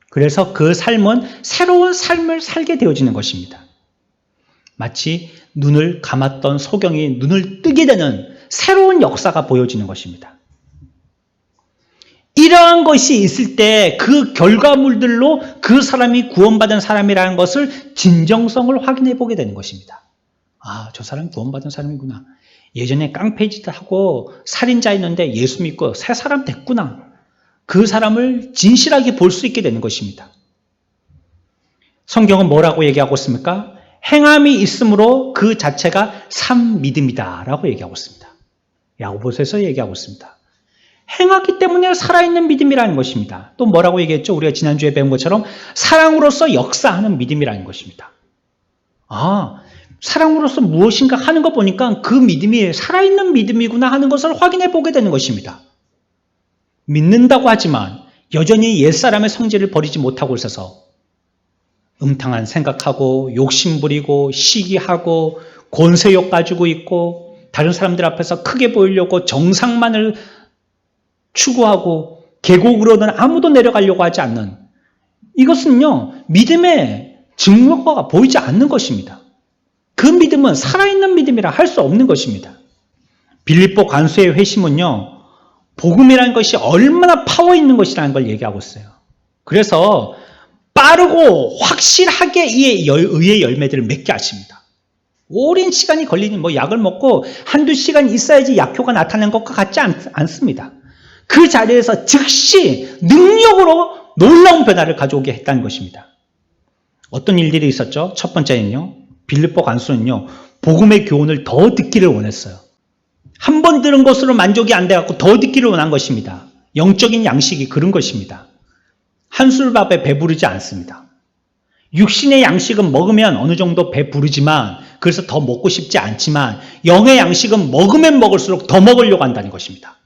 그래서 그 삶은 새로운 삶을 살게 되어지는 것입니다. 마치 눈을 감았던 소경이 눈을 뜨게 되는 새로운 역사가 보여지는 것입니다. 이러한 것이 있을 때 그 결과물들로 그 사람이 구원받은 사람이라는 것을 진정성을 확인해 보게 되는 것입니다. 아, 저 사람이 구원받은 사람이구나. 예전에 깡패짓 하고 살인자였는데 예수 믿고 새 사람 됐구나. 그 사람을 진실하게 볼 수 있게 되는 것입니다. 성경은 뭐라고 얘기하고 있습니까? 행함이 있으므로 그 자체가 참 믿음이다 라고 얘기하고 있습니다. 야고보서에서 얘기하고 있습니다. 행하기 때문에 살아있는 믿음이라는 것입니다. 또 뭐라고 얘기했죠? 우리가 지난주에 배운 것처럼 사랑으로서 역사하는 믿음이라는 것입니다. 아, 사랑으로서 무엇인가 하는 거 보니까 그 믿음이 살아있는 믿음이구나 하는 것을 확인해 보게 되는 것입니다. 믿는다고 하지만 여전히 옛사람의 성질을 버리지 못하고 있어서 음탕한 생각하고 욕심부리고 시기하고 권세욕 가지고 있고 다른 사람들 앞에서 크게 보이려고 정상만을 추구하고 계곡으로는 아무도 내려가려고 하지 않는, 이것은요 믿음의 증거가 보이지 않는 것입니다. 그 믿음은 살아있는 믿음이라 할 수 없는 것입니다. 빌립보 간수의 회심은요 복음이라는 것이 얼마나 파워 있는 것이라는 걸 얘기하고 있어요. 그래서 빠르고 확실하게 이 의의 열매들을 맺게 하십니다. 오랜 시간이 걸리는 약을 먹고 한두 시간 있어야지 약효가 나타나는 것과 같지 않습니다. 그 자리에서 즉시 능력으로 놀라운 변화를 가져오게 했다는 것입니다. 어떤 일들이 있었죠? 첫 번째는요, 빌립보 간수는요 복음의 교훈을 더 듣기를 원했어요. 한 번 들은 것으로 만족이 안 돼갖고 더 듣기를 원한 것입니다. 영적인 양식이 그런 것입니다. 한술밥에 배부르지 않습니다. 육신의 양식은 먹으면 어느 정도 배부르지만 그래서 더 먹고 싶지 않지만 영의 양식은 먹으면 먹을수록 더 먹으려고 한다는 것입니다.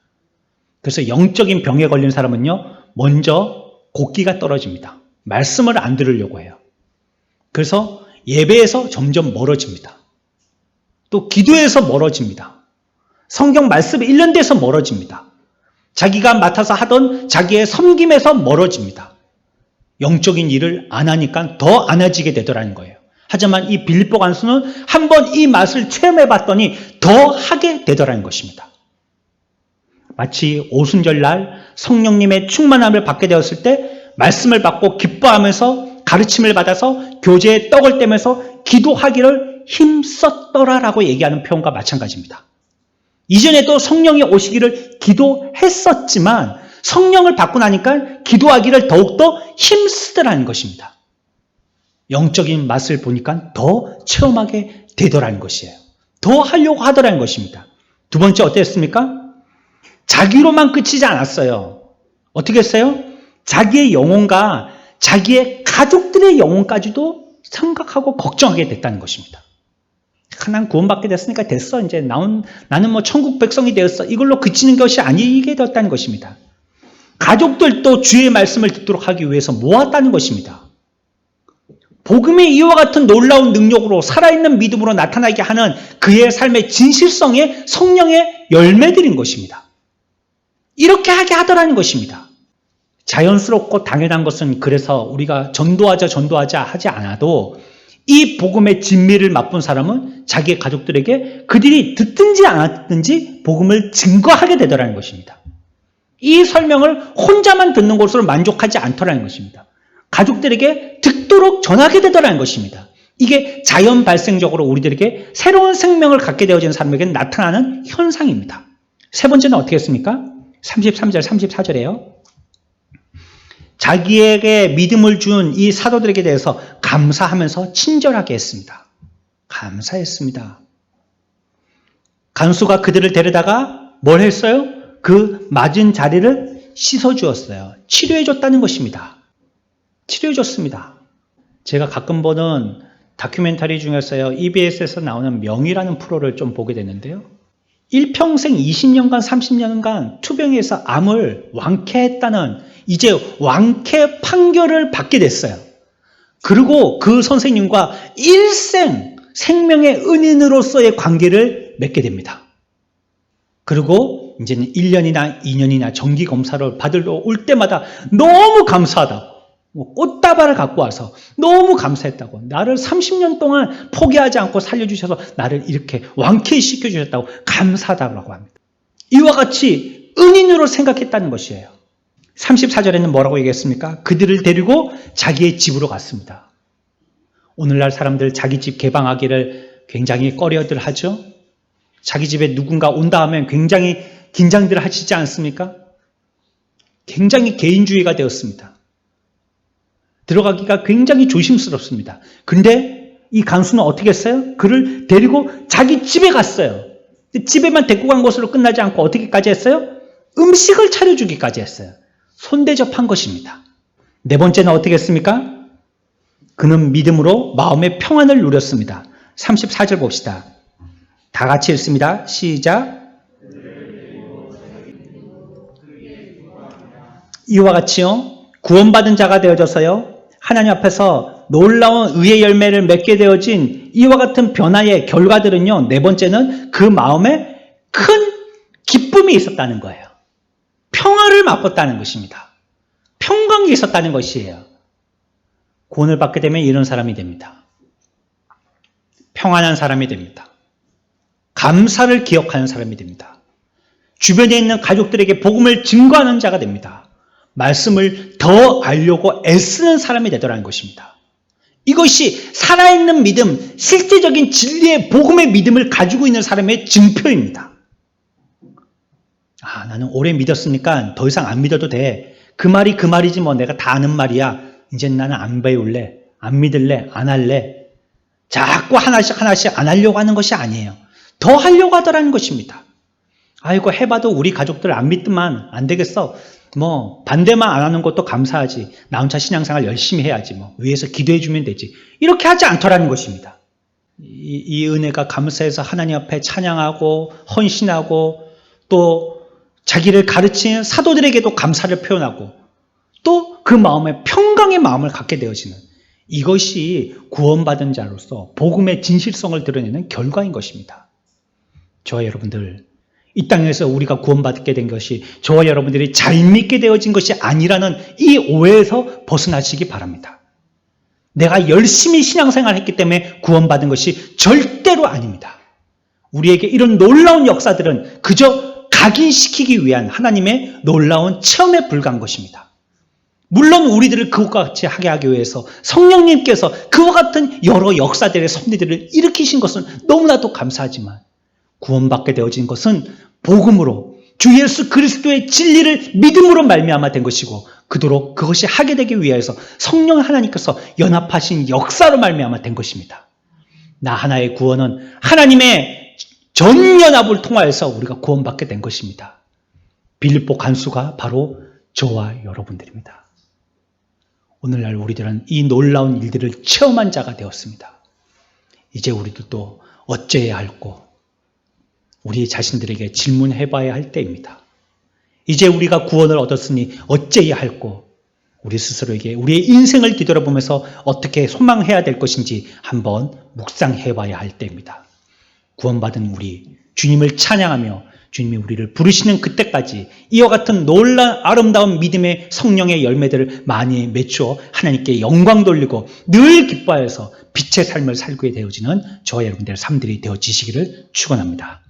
그래서 영적인 병에 걸린 사람은요 먼저 곡기가 떨어집니다. 말씀을 안 들으려고 해요. 그래서 예배에서 점점 멀어집니다. 또 기도에서 멀어집니다. 성경 말씀에 일련돼서 멀어집니다. 자기가 맡아서 하던 자기의 섬김에서 멀어집니다. 영적인 일을 안 하니까 더 안 해지게 되더라는 거예요. 하지만 이 빌립보 간수는 한번 이 맛을 체험해 봤더니 더 하게 되더라는 것입니다. 마치 오순절날 성령님의 충만함을 받게 되었을 때 말씀을 받고 기뻐하면서 가르침을 받아서 교제에 떡을 떼면서 기도하기를 힘썼더라라고 얘기하는 표현과 마찬가지입니다. 이전에도 성령이 오시기를 기도했었지만 성령을 받고 나니까 기도하기를 더욱더 힘쓰더라는 것입니다. 영적인 맛을 보니까 더 체험하게 되더라는 것이에요. 더 하려고 하더라는 것입니다. 두 번째 어땠습니까? 자기로만 그치지 않았어요. 어떻게 했어요? 자기의 영혼과 자기의 가족들의 영혼까지도 생각하고 걱정하게 됐다는 것입니다. 난 구원받게 됐으니까 됐어. 이제 나는 천국 백성이 되었어. 이걸로 그치는 것이 아니게 되었다는 것입니다. 가족들도 주의 말씀을 듣도록 하기 위해서 모았다는 것입니다. 복음의 이와 같은 놀라운 능력으로 살아있는 믿음으로 나타나게 하는 그의 삶의 진실성의 성령의 열매들인 것입니다. 이렇게 하게 하더라는 것입니다. 자연스럽고 당연한 것은 그래서 우리가 전도하자 하지 않아도 이 복음의 진미를 맛본 사람은 자기의 가족들에게 그들이 듣든지 안 듣든지 복음을 증거하게 되더라는 것입니다. 이 설명을 혼자만 듣는 것으로 만족하지 않더라는 것입니다. 가족들에게 듣도록 전하게 되더라는 것입니다. 이게 자연 발생적으로 우리들에게 새로운 생명을 갖게 되어진 사람에게 나타나는 현상입니다. 세 번째는 어떻게 했습니까? 33절, 34절이에요. 자기에게 믿음을 준 이 사도들에게 대해서 감사하면서 친절하게 했습니다. 감사했습니다. 간수가 그들을 데려다가 뭘 했어요? 그 맞은 자리를 씻어주었어요. 치료해줬다는 것입니다. 치료해줬습니다. 제가 가끔 보는 다큐멘터리 중에서요, EBS에서 나오는 명의라는 프로를 좀 보게 되는데요. 일평생 20년간, 30년간 투병해서 암을 완쾌했다는 이제 완쾌 판결을 받게 됐어요. 그리고 그 선생님과 일생 생명의 은인으로서의 관계를 맺게 됩니다. 그리고 이제는 1년이나 2년이나 정기검사를 받으러 올 때마다 너무 감사하다고, 꽃다발을 갖고 와서 너무 감사했다고, 나를 30년 동안 포기하지 않고 살려주셔서 나를 이렇게 완쾌시켜 주셨다고 감사하다고 합니다. 이와 같이 은인으로 생각했다는 것이에요. 34절에는 뭐라고 얘기했습니까? 그들을 데리고 자기의 집으로 갔습니다. 오늘날 사람들 자기 집 개방하기를 굉장히 꺼려들 하죠. 자기 집에 누군가 온다 하면 굉장히 긴장들 하시지 않습니까? 굉장히 개인주의가 되었습니다. 들어가기가 굉장히 조심스럽습니다. 근데 이 간수는 어떻게 했어요? 그를 데리고 자기 집에 갔어요. 집에만 데리고 간 것으로 끝나지 않고 어떻게까지 했어요? 음식을 차려주기까지 했어요. 손대접한 것입니다. 네 번째는 어떻게 했습니까? 그는 믿음으로 마음의 평안을 누렸습니다. 34절 봅시다. 다 같이 읽습니다. 시작. 이와 같이요, 구원받은 자가 되어져서요, 하나님 앞에서 놀라운 의의 열매를 맺게 되어진 이와 같은 변화의 결과들은요, 네 번째는 그 마음에 큰 기쁨이 있었다는 거예요. 평화를 맛봤다는 것입니다. 평강이 있었다는 것이에요. 구원을 받게 되면 이런 사람이 됩니다. 평안한 사람이 됩니다. 감사를 기억하는 사람이 됩니다. 주변에 있는 가족들에게 복음을 증거하는 자가 됩니다. 말씀을 더 알려고 애쓰는 사람이 되더라는 것입니다. 이것이 살아있는 믿음, 실제적인 진리의 복음의 믿음을 가지고 있는 사람의 증표입니다. 아, 나는 오래 믿었으니까 더 이상 안 믿어도 돼. 그 말이 그 말이지 뭐 내가 다 아는 말이야. 이젠 나는 안 배울래, 안 믿을래, 안 할래. 자꾸 하나씩 하나씩 안 하려고 하는 것이 아니에요. 더 하려고 하더라는 것입니다. 아이고 해봐도 우리 가족들 안 믿더만 안 되겠어. 뭐 반대만 안 하는 것도 감사하지. 나 혼자 신앙생활 열심히 해야지. 뭐 위에서 기도해 주면 되지. 이렇게 하지 않더라는 것입니다. 이 은혜가 감사해서 하나님 앞에 찬양하고 헌신하고 또 자기를 가르친 사도들에게도 감사를 표현하고 또 그 마음에 평강의 마음을 갖게 되어지는 이것이 구원받은 자로서 복음의 진실성을 드러내는 결과인 것입니다. 저와 여러분들, 이 땅에서 우리가 구원받게 된 것이 저와 여러분들이 잘 믿게 되어진 것이 아니라는 이 오해에서 벗어나시기 바랍니다. 내가 열심히 신앙생활 했기 때문에 구원받은 것이 절대로 아닙니다. 우리에게 이런 놀라운 역사들은 그저 각인시키기 위한 하나님의 놀라운 체험에 불과한 것입니다. 물론 우리들을 그것과 같이 하게 하기 위해서 성령님께서 그와 같은 여러 역사들의 섭리들을 일으키신 것은 너무나도 감사하지만 구원받게 되어진 것은 복음으로 주 예수 그리스도의 진리를 믿음으로 말미암아 된 것이고 그도록 그것이 하게 되기 위해서 성령 하나님께서 연합하신 역사로 말미암아 된 것입니다. 나 하나의 구원은 하나님의 전연합을 통하여서 우리가 구원받게 된 것입니다. 빌립보 간수가 바로 저와 여러분들입니다. 오늘날 우리들은 이 놀라운 일들을 체험한 자가 되었습니다. 이제 우리들도 어째야 할고 우리 자신들에게 질문해봐야 할 때입니다. 이제 우리가 구원을 얻었으니 어째야 할고 우리 스스로에게 우리의 인생을 뒤돌아보면서 어떻게 소망해야 될 것인지 한번 묵상해봐야 할 때입니다. 구원받은 우리, 주님을 찬양하며 주님이 우리를 부르시는 그때까지 이와 같은 놀라운 아름다운 믿음의 성령의 열매들을 많이 맺추어 하나님께 영광 돌리고 늘 기뻐하여서 빛의 삶을 살게 되어지는 저와 여러분들의 삶들이 되어지시기를 축원합니다.